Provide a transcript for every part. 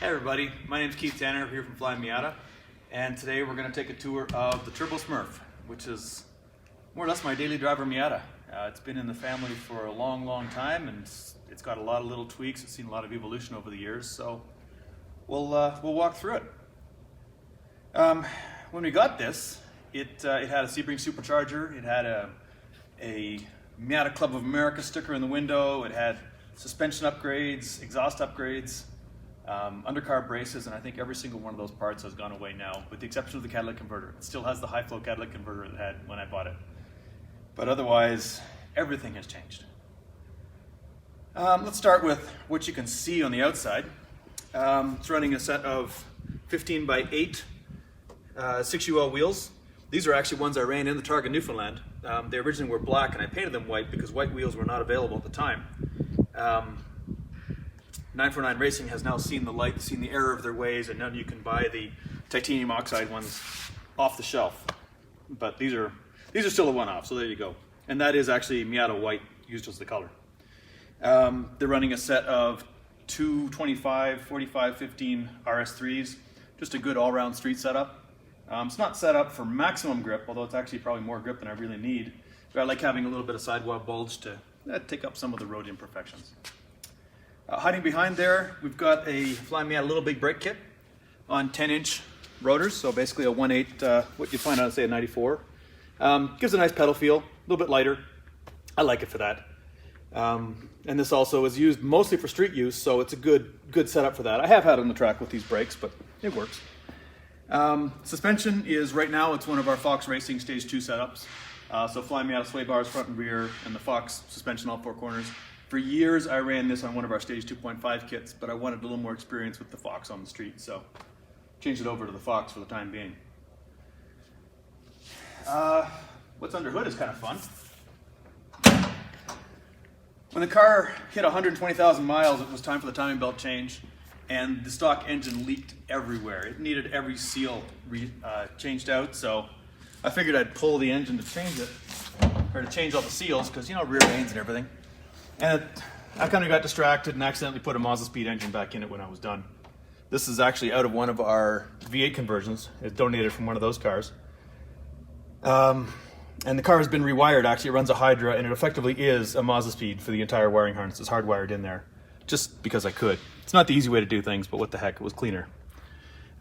Hey everybody, my name is Keith Tanner here from Flyin Miata, and today we're going to take a tour of the Turbosmurf, which is more or less my daily driver Miata. It's been in the family for a long time, and it's got a lot of little tweaks. It's seen a lot of evolution over the years, so we'll walk through it. When we got this, it had a Sebring supercharger. It had a Miata Club of America sticker in the window. It had suspension upgrades, exhaust upgrades, undercar braces, and I think every single one of those parts has gone away now, with the exception of the catalytic converter. It still has the high flow catalytic converter it had when I bought it. But otherwise, everything has changed. Let's start with what you can see on the outside. It's running a set of 15 by 8 6UL wheels. These are actually ones I ran in the Targa Newfoundland. They originally were black, and I painted them white because white wheels were not available at the time. 949 Racing has now seen the light, seen the error of their ways, and now you can buy the titanium oxide ones off the shelf. But these are still a one-off, so there you go. And that is actually Miata white used as the color. They're running a set of 225, 45, 15 RS3s, just a good all-round street setup. It's not set up for maximum grip, although it's actually probably more grip than I really need. But I like having a little bit of sidewall bulge to take up some of the road imperfections. Hiding behind there, we've got a Flyin Miata Little Big brake kit on 10-inch rotors, so basically a 1/8, what you find on, say, a 94. Gives a nice pedal feel, a little bit lighter. I like it for that. And this also is used mostly for street use, so it's a good setup for that. I have had it on the track with these brakes, but it works. Suspension is, right now, it's one of our Fox Racing Stage 2 setups. So Flyin Miata sway bars front and rear, and the Fox suspension all four corners. For years, I ran this on one of our Stage 2.5 kits, but I wanted a little more experience with the Fox on the street, so changed it over to the Fox for the time being. What's under hood is kind of fun. When the car hit 120,000 miles, it was time for the timing belt change, and the stock engine leaked everywhere. It needed every seal changed out, so I figured I'd pull the engine to change it, or to change all the seals, because, you know, rear vanes and everything. And I kind of got distracted and accidentally put a Mazda Speed engine back in it when I was done. This is actually out of one of our V8 conversions. It's donated from one of those cars. And the car has been rewired. Actually, it runs a Hydra, and it effectively is a Mazda Speed for the entire wiring harness. It's hardwired in there, just because I could. It's not the easy way to do things, but what the heck, it was cleaner.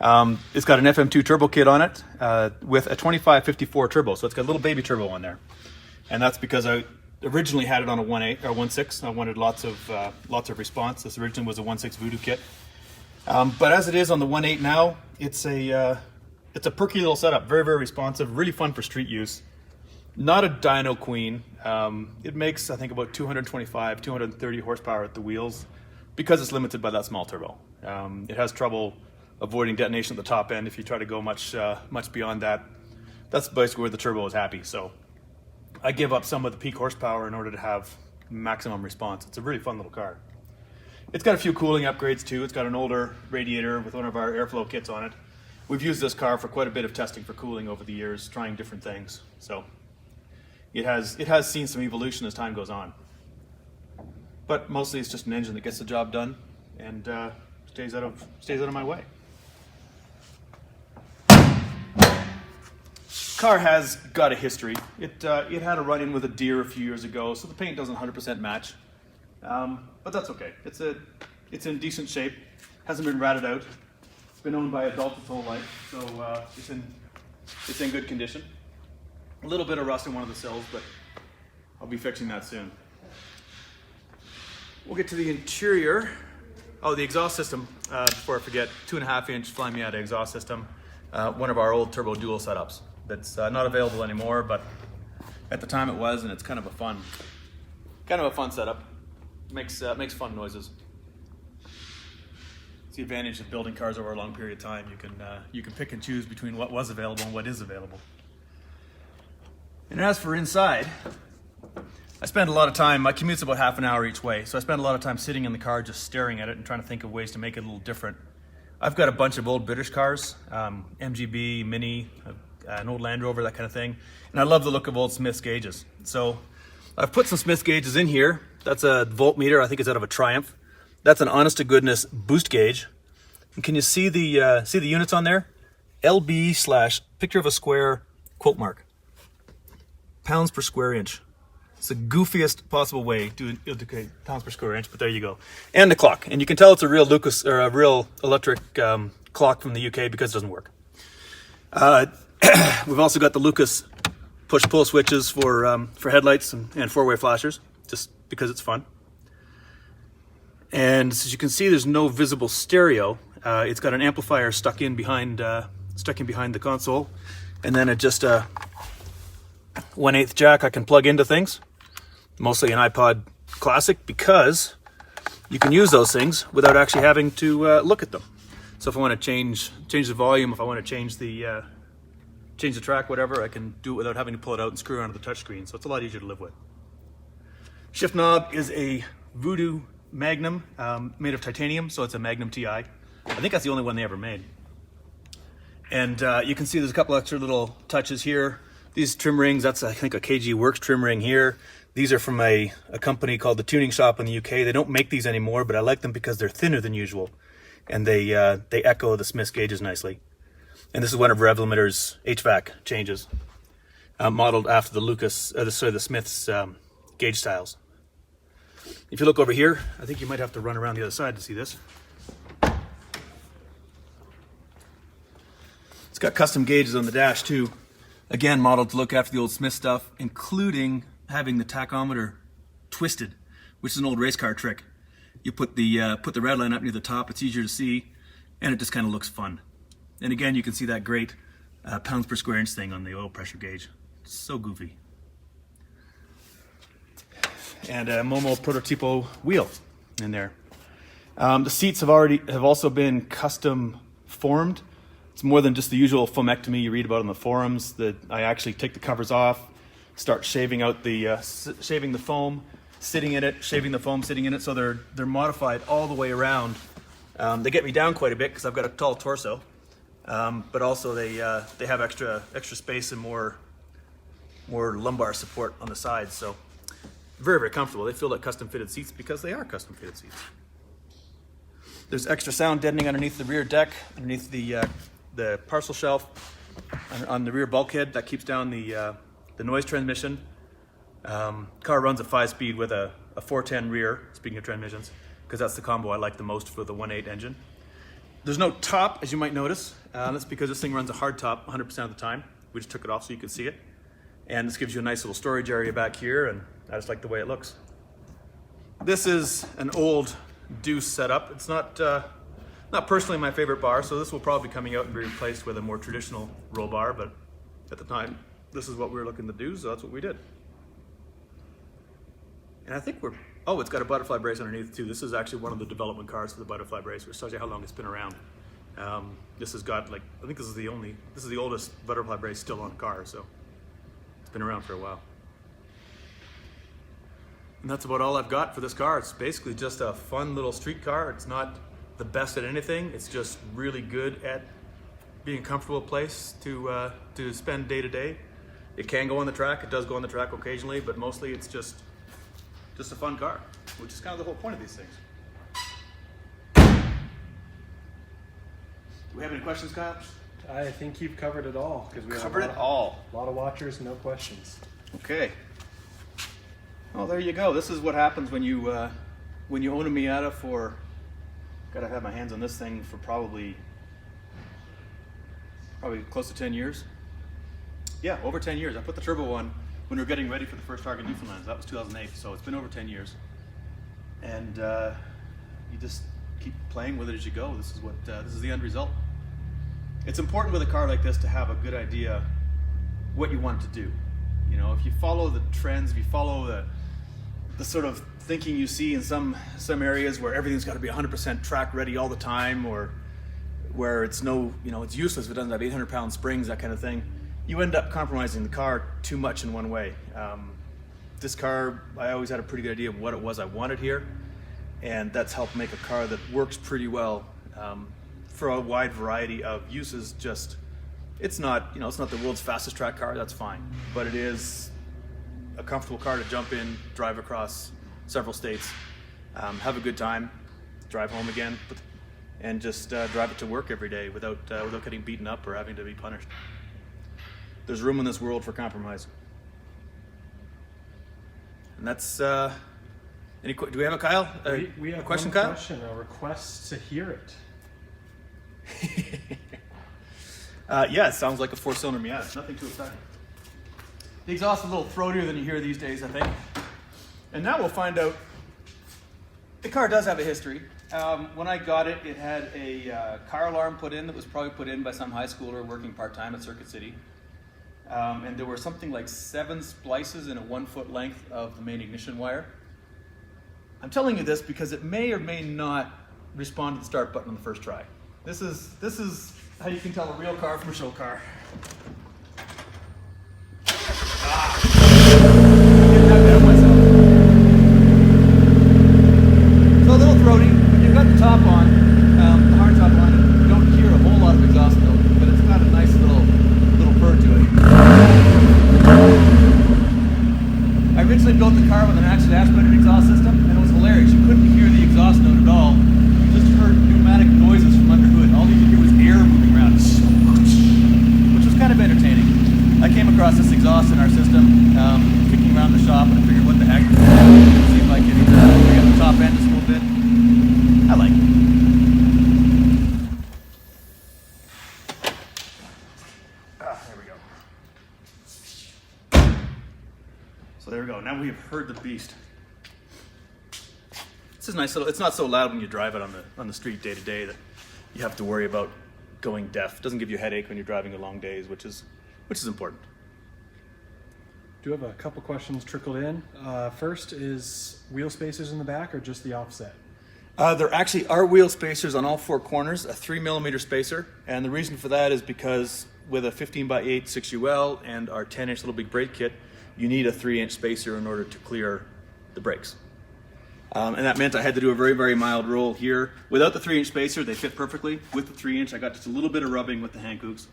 It's got an FM2 turbo kit on it with a 2554 turbo, so it's got a little baby turbo on there. And that's because I originally had it on a 1.8 or 1.6. I wanted lots of response. This originally was a 1.6 Voodoo kit, but as it is on the 1.8 now, it's a perky little setup. Very responsive. Really fun for street use. Not a dyno queen. It makes, I think, about 225, 230 horsepower at the wheels because it's limited by that small turbo. It has trouble avoiding detonation at the top end if you try to go much beyond that. That's basically where the turbo is happy. So I give up some of the peak horsepower in order to have maximum response. It's a really fun little car. It's got a few cooling upgrades too. It's got an older radiator with one of our airflow kits on it. We've used this car for quite a bit of testing for cooling over the years, trying different things. So it has seen some evolution as time goes on. But mostly it's just an engine that gets the job done and stays out of my way. Car has got a history. It had a run-in with a deer a few years ago, so the paint doesn't 100% match. But that's okay. It's in decent shape. Hasn't been ratted out. It's been owned by adults its whole life, so it's in good condition. A little bit of rust in one of the sills, but I'll be fixing that soon. We'll get to the interior. Oh, the exhaust system. Before I forget, 2.5-inch Flyin Miata exhaust system. One of our old turbo dual setups. That's not available anymore, but at the time it was, and it's kind of a fun setup. Makes fun noises. It's the advantage of building cars over a long period of time. You can pick and choose between what was available and what is available. And as for inside, I spend a lot of time. My commute's about half an hour each way, so I spend a lot of time sitting in the car just staring at it and trying to think of ways to make it a little different. I've got a bunch of old British cars, MGB, Mini, an old Land Rover, that kind of thing. And I love the look of old Smith's gauges. So I've put some Smith's gauges in here. That's a voltmeter. I think it's out of a Triumph. That's an honest to goodness boost gauge Can you see the units on there? LB / picture of a square quote mark. Pounds per square inch. It's the goofiest possible way to indicate pounds per square inch, but there you go. And the clock. And you can tell it's a real Lucas or a real electric clock from the UK because it doesn't work. We've also got the Lucas push-pull switches for headlights and four-way flashers, just because it's fun. And as you can see, there's no visible stereo. It's got an amplifier stuck in behind the console, and then just a 1/8 jack I can plug into things. Mostly an iPod Classic, because you can use those things without actually having to look at them. So if I want to change the volume, if I want to change the track, whatever, I can do it without having to pull it out and screw it onto the touchscreen. So it's a lot easier to live with. Shift knob is a Voodoo Magnum, made of titanium, so it's a Magnum TI. I think that's the only one they ever made. And you can see there's a couple extra little touches here. These trim rings, that's I think a KG Works trim ring here. These are from a company called the Tuning Shop in the UK. They don't make these anymore, but I like them because they're thinner than usual, and they echo the Smith's gauges nicely. And this is one of Rev Limiter's HVAC changes, modeled after the Smith's gauge styles. If you look over here, I think you might have to run around the other side to see this. It's got custom gauges on the dash too. Again, modeled to look after the old Smith stuff, including having the tachometer twisted, which is an old race car trick. You put the red line up near the top, it's easier to see, and it just kind of looks fun. And again, you can see that great pounds per square inch thing on the oil pressure gauge. It's so goofy. And a Momo Prototipo wheel in there. The seats have also been custom formed. It's more than just the usual foamectomy you read about on the forums. That I actually take the covers off, start shaving out shaving the foam, sitting in it, shaving the foam, sitting in it. So they're modified all the way around. They get me down quite a bit because I've got a tall torso, but also they have extra space and more lumbar support on the sides. So very, very comfortable. They feel like custom fitted seats because they are custom fitted seats. There's extra sound deadening underneath the rear deck, underneath the parcel shelf, on the rear bulkhead that keeps down the noise transmission. Car runs at 5-speed with a 410 rear, speaking of transmissions, because that's the combo I like the most for the 1.8 engine. There's no top, as you might notice. That's because this thing runs a hard top 100% of the time. We just took it off so you could see it. And this gives you a nice little storage area back here, and I just like the way it looks. This is an old Deuce setup. It's not personally my favorite bar, so this will probably be coming out and be replaced with a more traditional roll bar, but at the time, this is what we were looking to do, so that's what we did. And I think it's got a butterfly brace underneath too. This is actually one of the development cars for the butterfly brace, which tells you how long it's been around. This has got I think this is the oldest butterfly brace still on a car, so it's been around for a while. And that's about all I've got for this car. It's basically just a fun little street car. It's not the best at anything. It's just really good at being a comfortable place to spend day to day. It can go on the track. It does go on the track occasionally, but mostly it's just a fun car, which is kind of the whole point of these things. Do we have any questions, Kyle? I think you've covered it all. We covered it all. A lot of watchers, no questions. Okay. Well, there you go. This is what happens when you own a Miata for. Gotta have my hands on this thing for probably close to 10 years. Yeah, over 10 years. I put the turbo on when we were getting ready for the first Target Newfoundlands. That was 2008, so it's been over 10 years. And you just keep playing with it as you go. This is the end result. It's important with a car like this to have a good idea what you want to do. You know, if you follow the trends, if you follow the sort of thinking you see in some areas where everything's got to be 100% track ready all the time, or where it's it's useless if it doesn't have 800-pound springs, that kind of thing, you end up compromising the car too much in one way. This car, I always had a pretty good idea of what it was I wanted here, and that's helped make a car that works pretty well for a wide variety of uses. It's not the world's fastest track car, that's fine, but it is a comfortable car to jump in, drive across several states, have a good time, drive home again, and just drive it to work every day without getting beaten up or having to be punished. There's room in this world for compromise. And that's, do we have a Kyle? We have a question, one Kyle? question, a request to hear it. Yeah, it sounds like a 4-cylinder Miata. Nothing too exciting. The exhaust is a little throatier than you hear these days, I think. And now we'll find out. The car does have a history. When I got it, it had a car alarm put in that was probably put in by some high schooler working part-time at Circuit City. And there were something like 7 splices in a 1-foot length of the main ignition wire. I'm telling you this because it may or may not respond to the start button on the first try. This is how you can tell a real car from a show car. Didn't have that myself. So a little throaty. When you've got the top on, the hard top on, you don't hear a whole lot of exhaust note, but it's got a nice little purr to it. I originally built the car with an actual aspirated exhaust system, and it was hilarious. You couldn't hear the exhaust note at all. You just heard pneumatic noises from under hood. All you could hear was air moving around, which was kind of entertaining. I came across this exhaust in our system, kicking around the shop, and I figured, what the heck? See if I can bring up the top end just a little bit. I like it. There we go. So there we go. Now we have heard the beast. This is nice. It's not so loud when you drive it on the street day to day that you have to worry about going deaf. It doesn't give you a headache when you're driving the long days, which is important. Do have a couple questions trickled in. First, is wheel spacers in the back or just the offset? There actually are wheel spacers on all 4 corners, a 3mm spacer, and the reason for that is because with a 15x8 6UL and our 10-inch little big brake kit, you need a 3-inch spacer in order to clear the brakes. And that meant I had to do a very, very mild roll here. Without the 3-inch spacer, they fit perfectly. With the 3-inch, I got just a little bit of rubbing with the Hankooks.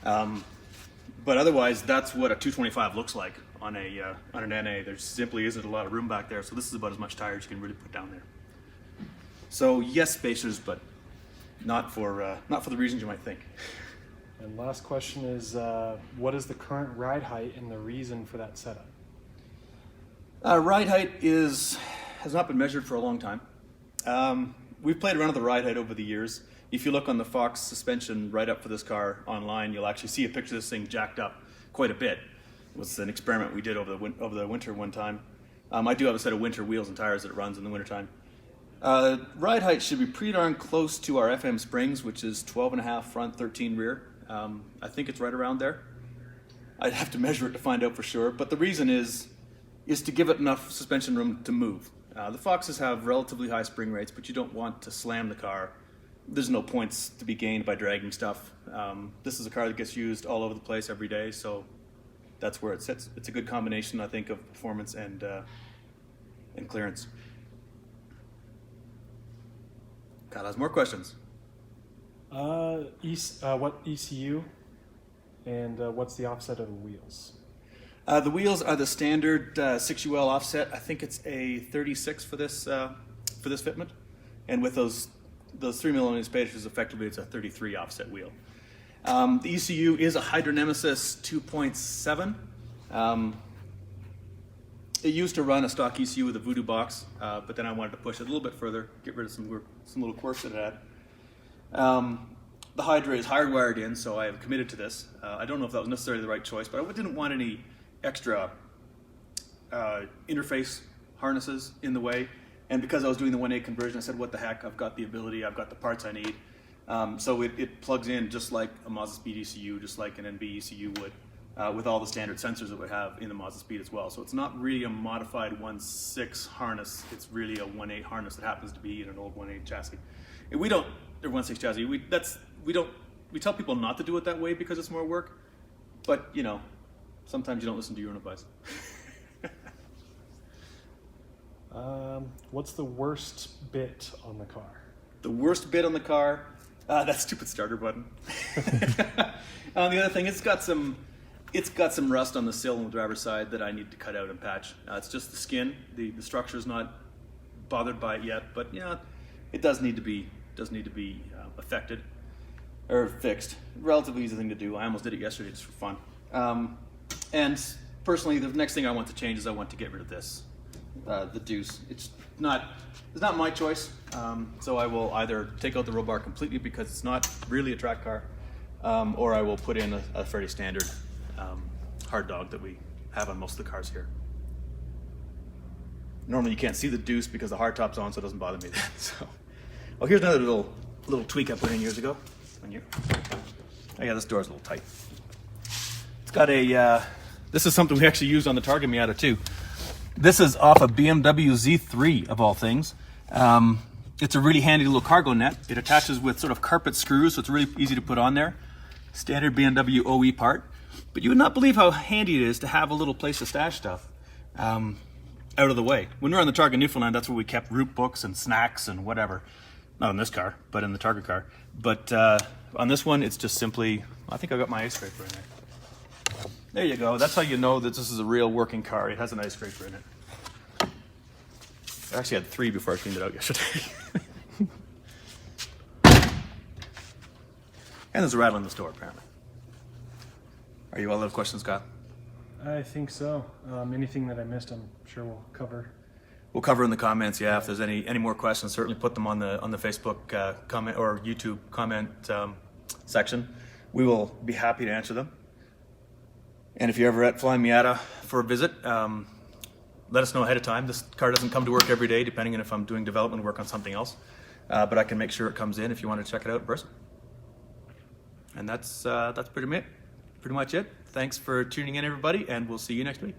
But otherwise, that's what a 225 looks like on an NA. There simply isn't a lot of room back there, so this is about as much tire as you can really put down there. So yes, spacers, but not for the reasons you might think. And last question is, what is the current ride height and the reason for that setup? Ride height has not been measured for a long time. We've played around with the ride height over the years. If you look on the Fox suspension right up for this car online, you'll actually see a picture of this thing jacked up quite a bit. It was an experiment we did over the winter one time. I do have a set of winter wheels and tires that it runs in the wintertime. Ride height should be pretty darn close to our FM springs, which is 12.5 front, 13 rear. I think it's right around there. I'd have to measure it to find out for sure, but the reason is to give it enough suspension room to move. The Foxes have relatively high spring rates, but you don't want to slam the car. There's no points to be gained by dragging stuff. This is a car that gets used all over the place every day, so that's where it sits. It's a good combination, I think, of performance and clearance. Kyle has more questions. What ECU and what's the offset of the wheels? The wheels are the standard 6UL offset. I think it's a 36 for this fitment, and with those 3mm spacers, effectively it's a 33 offset wheel. The ECU is a Hydronemesis 2.7. It used to run a stock ECU with a Voodoo box, but then I wanted to push it a little bit further, get rid of some little quirks that it had. The Hydra is hardwired in, so I have committed to this. I don't know if that was necessarily the right choice, but I didn't want any extra interface harnesses in the way. And because I was doing the 1.8 conversion, I said, what the heck, I've got the ability, I've got the parts I need. So it plugs in just like a Mazda Speed ECU, just like an NB ECU would, with all the standard sensors that we have in the Mazda Speed as well. So it's not really a modified 1.6 harness, it's really a 1.8 harness that happens to be in an old 1.8 chassis. And or 1.6 chassis, we tell people not to do it that way because it's more work, but you know, sometimes you don't listen to your own advice. What's the worst bit on the car? The worst bit on the car? That stupid starter button. The other thing, it's got some rust on the sill on the driver's side that I need to cut out and patch. It's just the skin. The structure's not bothered by it yet, but yeah, it does need to be does need to be affected or fixed. Relatively easy thing to do. I almost did it yesterday just for fun. And personally, the next thing I want to change is I want to get rid of this, the deuce. It's not my choice. So I will either take out the roll bar completely because it's not really a track car, or I will put in a fairly standard hard dog that we have on most of the cars here. Normally you can't see the deuce because the hard top's on, so it doesn't bother me. So, oh, here's another little tweak I put in years ago. Oh yeah, this door's a little tight. It's got a, this is something we actually used on the Targa Miata too. This is off a BMW Z3 of all things. It's a really handy little cargo net. It attaches with sort of carpet screws, so it's really easy to put on there. Standard BMW OE part. But you would not believe how handy it is to have a little place to stash stuff out of the way. When we were on the Targa Newfoundland, that's where we kept route books and snacks and whatever. Not in this car, but in the Targa car. But on this one, it's just simply, I think I got my ice scraper in there. There you go. That's how you know that this is a real working car. It has an ice scraper in it. I actually had 3 before I cleaned it out yesterday. And there's a rattle in the store, apparently. Are you all out of questions, Scott? I think so. Anything that I missed, I'm sure we'll cover. We'll cover in the comments, yeah. If there's any more questions, certainly put them on the Facebook comment or YouTube comment section. We will be happy to answer them. And if you're ever at Flyin Miata for a visit, let us know ahead of time. This car doesn't come to work every day, depending on if I'm doing development work on something else. But I can make sure it comes in if you want to check it out in person. And that's pretty much it. Thanks for tuning in, everybody, and we'll see you next week.